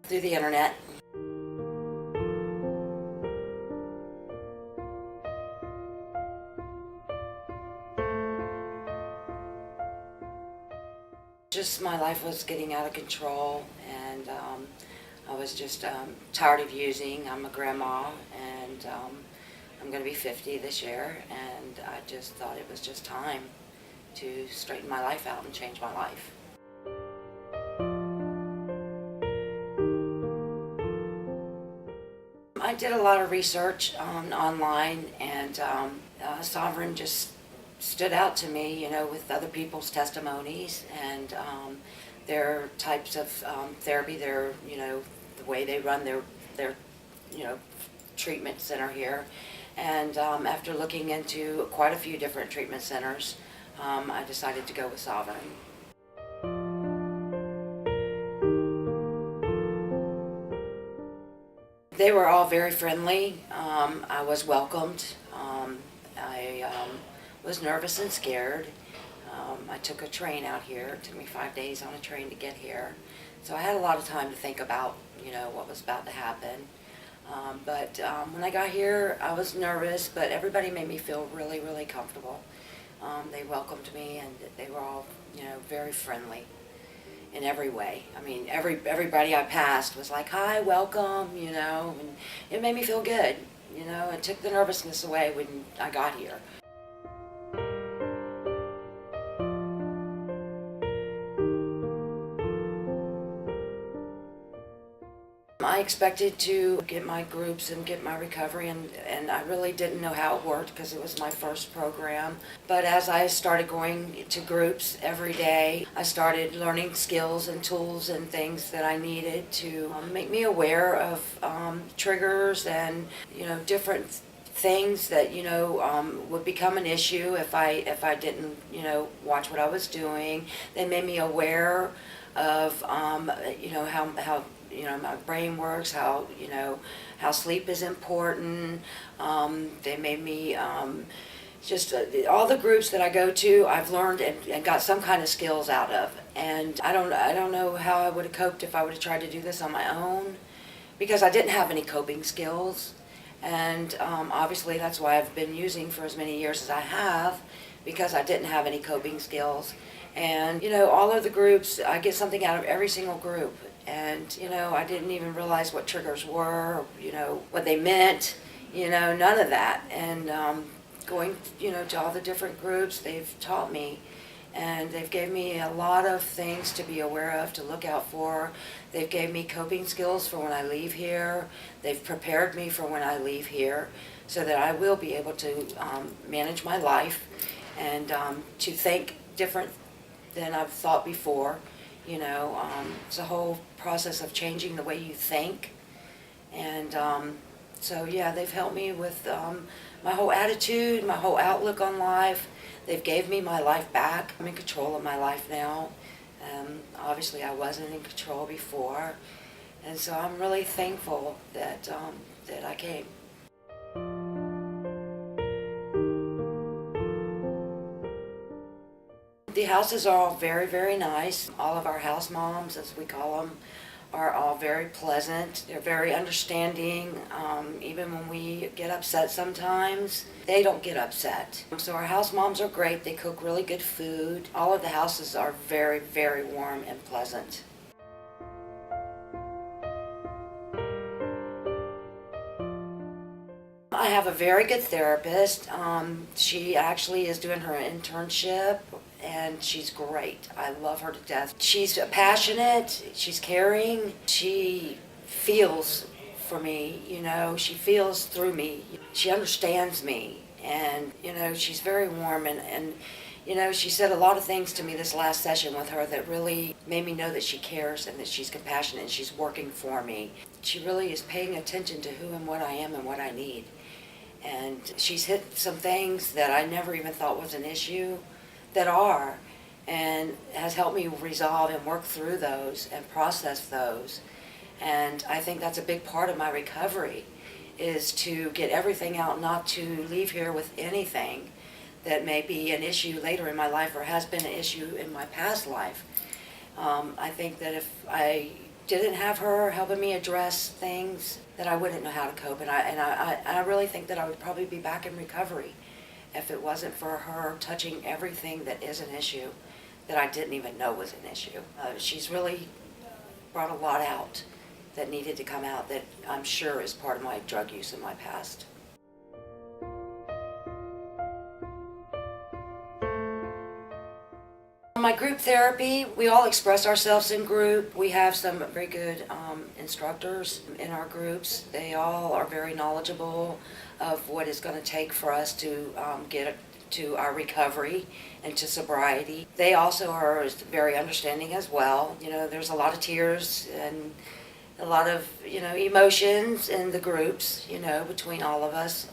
Through the internet. Just my life was getting out of control, and I was just tired of using. I'm a grandma, and I'm going to be 50 this year, and I just thought it was just time to straighten my life out and change my life. I did a lot of research online, and Sovereign just stood out to me, with other people's testimonies and their types of therapy, the way they run their treatment center here. And after looking into quite a few different treatment centers, I decided to go with Sovereign. They were all very friendly. I was welcomed. I was nervous and scared. I took a train out here. It took me 5 days on a train to get here. So I had a lot of time to think about, what was about to happen. But when I got here, I was nervous, but everybody made me feel really, really comfortable. They welcomed me, and they were all, very friendly in every way. I mean, everybody I passed was like, "Hi, welcome," and it made me feel good. It took the nervousness away when I got here. I expected to get my groups and get my recovery, and I really didn't know how it worked because it was my first program. But as I started going to groups every day, I started learning skills and tools and things that I needed to make me aware of triggers and, different things that, would become an issue if I didn't, watch what I was doing. They made me aware of, how my brain works, how sleep is important. They made me just all the groups that I go to, I've learned and got some kind of skills out of. And I don't know how I would have coped if I would have tried to do this on my own, because I didn't have any coping skills. And obviously that's why I've been using for as many years as I have, because I didn't have any coping skills. And all of the groups, I get something out of every single group. And, I didn't even realize what triggers were, what they meant, none of that. And going, to all the different groups, they've taught me. And they've gave me a lot of things to be aware of, to look out for. They've gave me coping skills for when I leave here. They've prepared me for when I leave here, so that I will be able to manage my life and to think different than I've thought before. It's a whole process of changing the way you think. And so, yeah, they've helped me with my whole attitude, my whole outlook on life. They've gave me my life back. I'm in control of my life now. Obviously, I wasn't in control before. And so I'm really thankful that I came. The houses are all very, very nice. All of our house moms, as we call them, are all very pleasant. They're very understanding. Even when we get upset sometimes, they don't get upset. So our house moms are great. They cook really good food. All of the houses are very, very warm and pleasant. I have a very good therapist. She actually is doing her internship, and she's great. I love her to death. She's passionate, she's caring, she feels for me, she feels through me. She understands me, and, she's very warm, and she said a lot of things to me this last session with her that really made me know that she cares and that she's compassionate and she's working for me. She really is paying attention to who and what I am and what I need. And she's hit some things that I never even thought was an issue that are, and has helped me resolve and work through those and process those. And I think that's a big part of my recovery, is to get everything out, not to leave here with anything that may be an issue later in my life or has been an issue in my past life. I think that if I didn't have her helping me address things, that I wouldn't know how to cope. And I really think that I would probably be back in recovery if it wasn't for her touching everything that is an issue that I didn't even know was an issue. She's really brought a lot out that needed to come out, that I'm sure is part of my drug use in my past. My group therapy, we all express ourselves in group. We have some very good instructors in our groups. They all are very knowledgeable of what it's going to take for us to get to our recovery and to sobriety. They also are very understanding as well. You know, there's a lot of tears and a lot of, emotions in the groups, between all of us.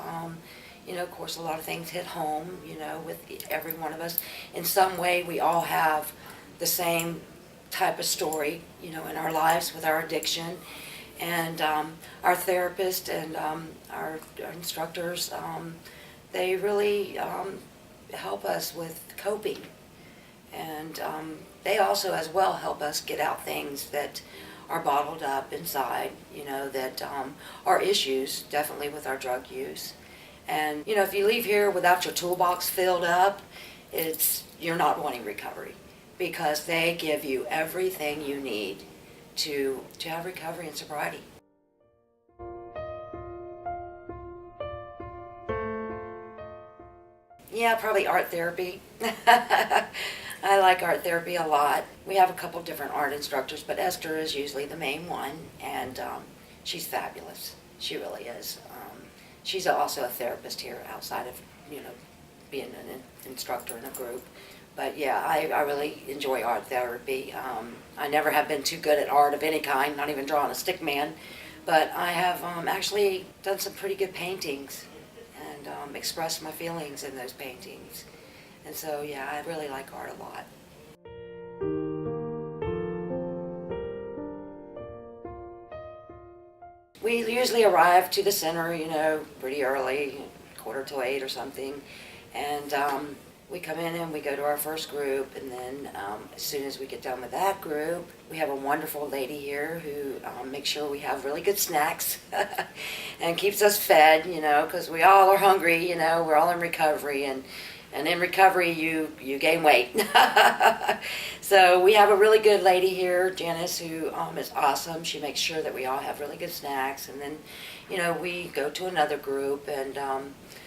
Of course, a lot of things hit home, with every one of us. In some way, we all have the same type of story, in our lives with our addiction. And our therapist and our instructors, they really help us with coping. And they also as well help us get out things that are bottled up inside, that are issues, definitely with our drug use. And, if you leave here without your toolbox filled up, you're not wanting recovery, because they give you everything you need to have recovery and sobriety. Yeah, probably art therapy. I like art therapy a lot. We have a couple different art instructors, but Esther is usually the main one, and she's fabulous. She really is. She's also a therapist here outside of, being an instructor in a group. But yeah, I really enjoy art therapy. I never have been too good at art of any kind, not even drawing a stick man. But I have actually done some pretty good paintings and expressed my feelings in those paintings. And so, yeah, I really like art a lot. We usually arrive to the center, pretty early, 7:45 or something. And we come in and we go to our first group. And then as soon as we get done with that group, we have a wonderful lady here who makes sure we have really good snacks and keeps us fed, because we all are hungry, we're all in recovery. And in recovery, you gain weight. So we have a really good lady here, Janice, who is awesome. She makes sure that we all have really good snacks. And then, we go to another group. And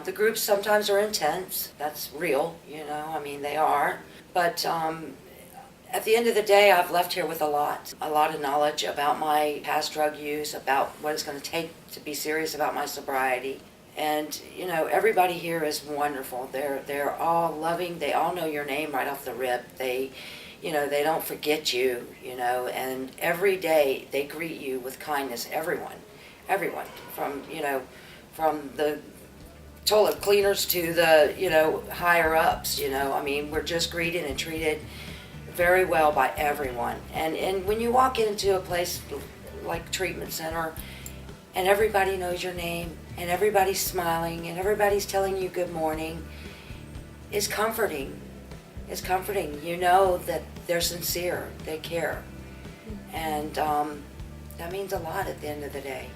the groups sometimes are intense. That's real, they are. But at the end of the day, I've left here with a lot of knowledge about my past drug use, about what it's going to take to be serious about my sobriety. And, everybody here is wonderful. They're all loving. They all know your name right off the rip. They don't forget you, and every day they greet you with kindness. Everyone, from the toilet cleaners to the, higher ups, we're just greeted and treated very well by everyone. And when you walk into a place like treatment center and everybody knows your name, and everybody's smiling, and everybody's telling you good morning, is comforting. It's comforting. You know that they're sincere, they care. And that means a lot at the end of the day.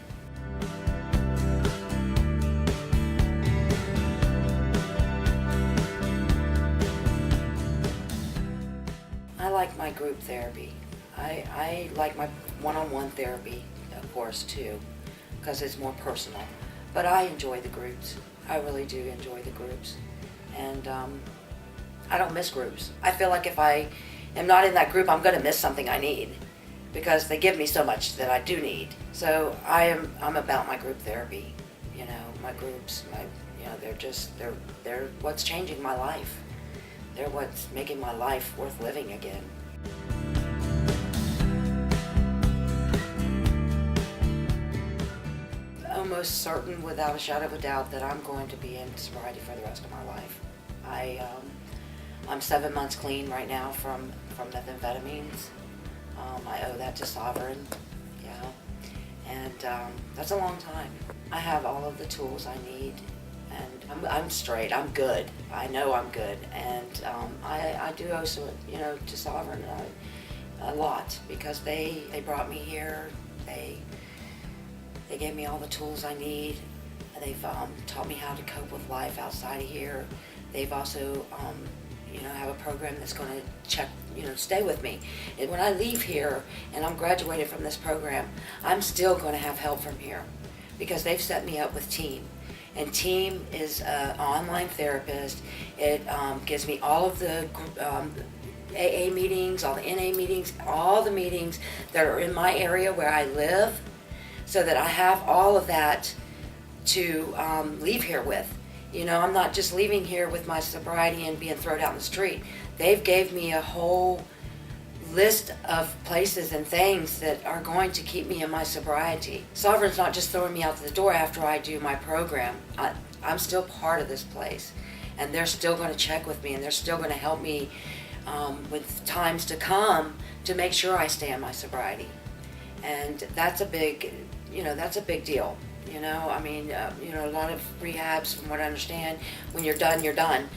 I like my group therapy. I like my one-on-one therapy, of course, too, because it's more personal. But I enjoy the groups. I really do enjoy the groups. And I don't miss groups. I feel like if I am not in that group, I'm going to miss something I need, because they give me so much that I do need. So I'm about my group therapy. My groups, they're what's changing my life. They're what's making my life worth living again. Almost certain, without a shadow of a doubt, that I'm going to be in sobriety for the rest of my life. I'm 7 months clean right now from methamphetamines. I owe that to Sovereign, and that's a long time. I have all of the tools I need, and I'm straight. I'm good. I know I'm good, and I do owe some, to Sovereign. a lot because they brought me here. They gave me all the tools I need. They've taught me how to cope with life outside of here. They've also, have a program that's going to stay with me. And when I leave here and I'm graduated from this program, I'm still going to have help from here because they've set me up with Team. And Team is an online therapist. It gives me all of the AA meetings, all the NA meetings, all the meetings that are in my area where I live, so that I have all of that to leave here with. I'm not just leaving here with my sobriety and being thrown out in the street. They've gave me a whole list of places and things that are going to keep me in my sobriety. Sovereign's not just throwing me out the door after I do my program. I'm still part of this place, and they're still going to check with me, and they're still going to help me with times to come to make sure I stay in my sobriety. And that's a big deal. A lot of rehabs, from what I understand, when you're done, you're done.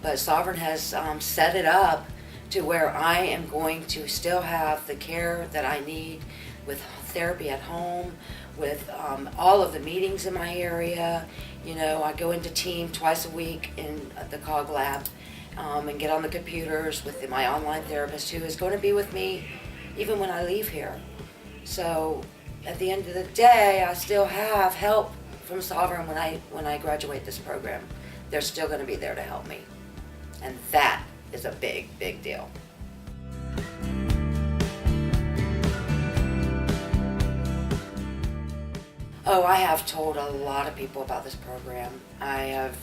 But Sovereign has set it up to where I am going to still have the care that I need with therapy at home, with all of the meetings in my area. I go into Team twice a week in the COG lab and get on the computers with my online therapist, who is going to be with me even when I leave here. So at the end of the day, I still have help from Sovereign when I graduate this program. They're still going to be there to help me. And that is a big, big deal. Oh, I have told a lot of people about this program. I have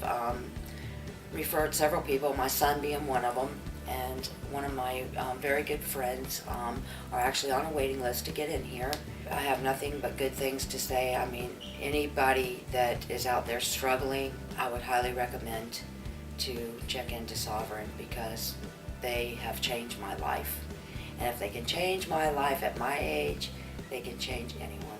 referred several people, my son being one of them, and one of my very good friends are actually on a waiting list to get in here. I have nothing but good things to say. Anybody that is out there struggling, I would highly recommend to check into Sovereign, because they have changed my life. And if they can change my life at my age, they can change anyone.